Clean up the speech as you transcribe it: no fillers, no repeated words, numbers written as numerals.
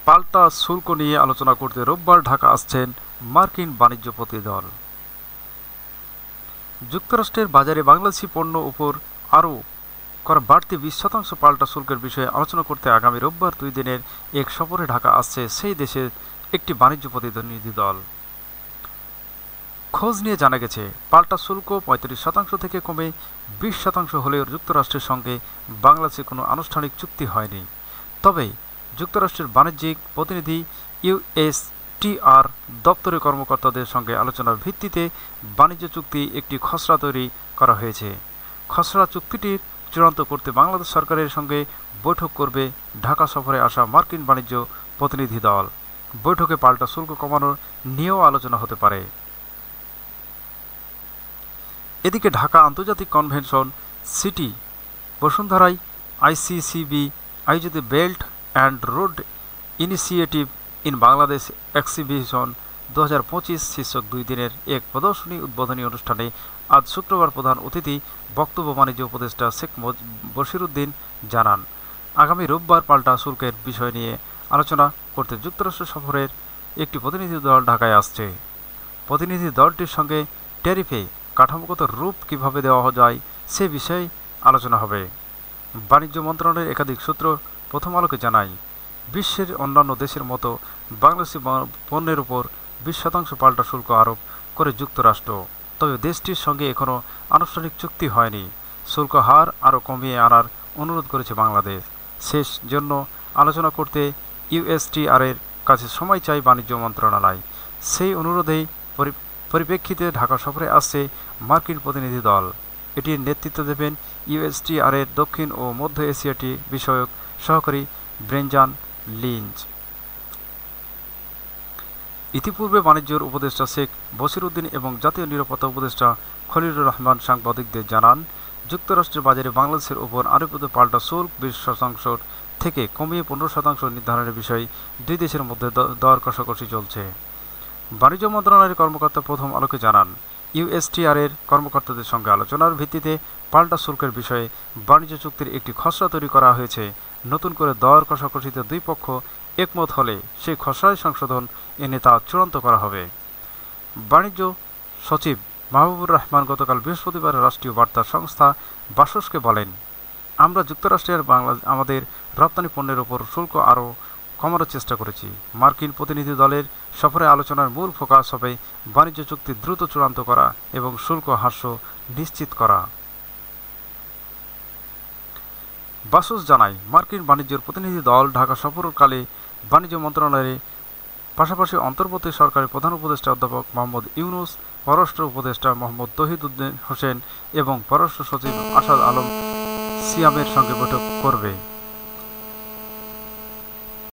পাল্টা শুল্ক নিয়ে আলোচনা করতে রোববার ঢাকা আসছেন মার্কিন বাণিজ্য প্রতিনিধিদল। যুক্তরাষ্ট্রের বাজারে বাংলাদেশি পণ্য উপর আরও করা বাড়তি 20% পাল্টা শুল্কের বিষয়ে আলোচনা করতে আগামী রোববার 2 দিনের এক সফরে ঢাকা আসছে সেই দেশের একটি বাণিজ্য প্রতিনিধি দল। খোঁজ নিয়ে জানা গেছে, পাল্টা শুল্ক 35% থেকে কমে 20% হলেও যুক্তরাষ্ট্রের সঙ্গে বাংলাদেশে কোনো আনুষ্ঠানিক চুক্তি হয়নি। তবে যুক্তরাষ্ট্রের বাণিজ্যিক প্রতিনিধি ইউএসটিআর দপ্তরের কর্মকর্তাদের সঙ্গে আলোচনার ভিত্তিতে বাণিজ্য চুক্তি একটি খসড়া তৈরি করা হয়েছে। খসড়া চুক্তিটির চূড়ান্ত করতে বাংলাদেশ সরকারের সঙ্গে বৈঠক করবে ঢাকা সফরে আসা মার্কিন বাণিজ্য প্রতিনিধি দল। বৈঠকে পাল্টা শুল্ক কমানোর নিয়েও আলোচনা হতে পারে। এদিকে ঢাকা আন্তর্জাতিক কনভেনশন সিটি বসুন্ধরায় আইসিসিবি আয়োজিত belt and road initiative in Bangladesh exhibition 2025 শীর্ষক 2 দিনের এক প্রদর্শনী উদ্বোধনী অনুষ্ঠানে আজ শুক্রবার প্রধান অতিথি বক্তব্য বাণিজ্য উপদেষ্টা শেখ বশিরউদ্দিন জানান, আগামী রোববার পাল্টা শুল্কের বিষয় নিয়ে আলোচনা করতে যুক্তরাষ্ট্র সফরের একটি প্রতিনিধি দল ঢাকায় আসছে। প্রতিনিধি দলটির সঙ্গে ট্যারিফে কাঠামোগত রূপ কীভাবে দেওয়া যায় সে বিষয়ে আলোচনা হবে। বাণিজ্য মন্ত্রণালয়ের একাধিক সূত্র প্রথম আলোকে জানায়, বিশ্বের অন্যান্য দেশের মতো বাংলাদেশি পণ্যের উপর 20% পাল্টা শুল্ক আরোপ করে যুক্তরাষ্ট্র। তবে দেশটির সঙ্গে এখনও আনুষ্ঠানিক চুক্তি হয়নি। শুল্ক হার আরও কমিয়ে আনার অনুরোধ করেছে বাংলাদেশ। শেষ জন্য আলোচনা করতে ইউএসটিআরের কাছে সময় চাই বাণিজ্য মন্ত্রণালয়। সেই অনুরোধেই পরিপ্রেক্ষিতে ঢাকা সফরে আসছে মার্কিন প্রতিনিধি দল। এটির নেতৃত্ব দেবেন ইউএসটিআরের দক্ষিণ ও মধ্য এশিয়াটি বিষয়ক সহকারী ব্রেনজান লিঞ্চ। ইতিপূর্বে বাণিজ্য উপদেষ্টা শেখ বশিরউদ্দিন এবং জাতীয় নিরাপত্তা উপদেষ্টা খলিলুর রহমান সাংবাদিকদের জানান, যুক্তরাষ্ট্রের বাজারে বাংলাদেশের ওপর আরোপিত পাল্টা শুল্ক 20% থেকে কমিয়ে 15% নির্ধারণের বিষয়ে দুই দেশের মধ্যে দর কষাকষি চলছে। বাণিজ্য মন্ত্রণালয়ের কর্মকর্তা প্রথম আলোকে জানান, ইউএসটিআরের কর্মকর্তাদের সঙ্গে আলোচনার ভিত্তিতে পাল্টা শুল্কের বিষয়ে বাণিজ্য চুক্তির একটি খসড়া তৈরি করা হয়েছে। নতুন করে দর কষাকষিতে দুই পক্ষ একমত হলে সেই খসড়ায় সংশোধন এনে তা চূড়ান্ত করা হবে। বাণিজ্য সচিব মাহবুবুর রহমান গতকাল বৃহস্পতিবার রাষ্ট্রীয় বার্তা সংস্থা বাসসকে বলেন, আমরা যুক্তরাষ্ট্রের আমাদের রপ্তানি পণ্যের ওপর শুল্ক আরও কমানোর চেষ্টা করেছি। মার্কিন প্রতিনিধি দলের সফরে আলোচনার মূল ফোকাস হবে বাণিজ্য চুক্তি দ্রুত চূড়ান্ত করা এবং শুল্ক হ্রাস নিশ্চিত করা। বাসস জানায়, মার্কিন বাণিজ্য প্রতিনিধি দল ঢাকা সফরকালে বাণিজ্য মন্ত্রণালয়ের পাশাপাশি অন্তর্বর্তী সরকারের প্রধান উপদেষ্টা অধ্যাপক মোহাম্মদ ইউনুস, পররাষ্ট্র উপদেষ্টা মোহাম্মদ তৌহিদ হোসেন এবং পররাষ্ট্র সচিব আসাদ আলম সিয়ামের সঙ্গে বৈঠক করবে।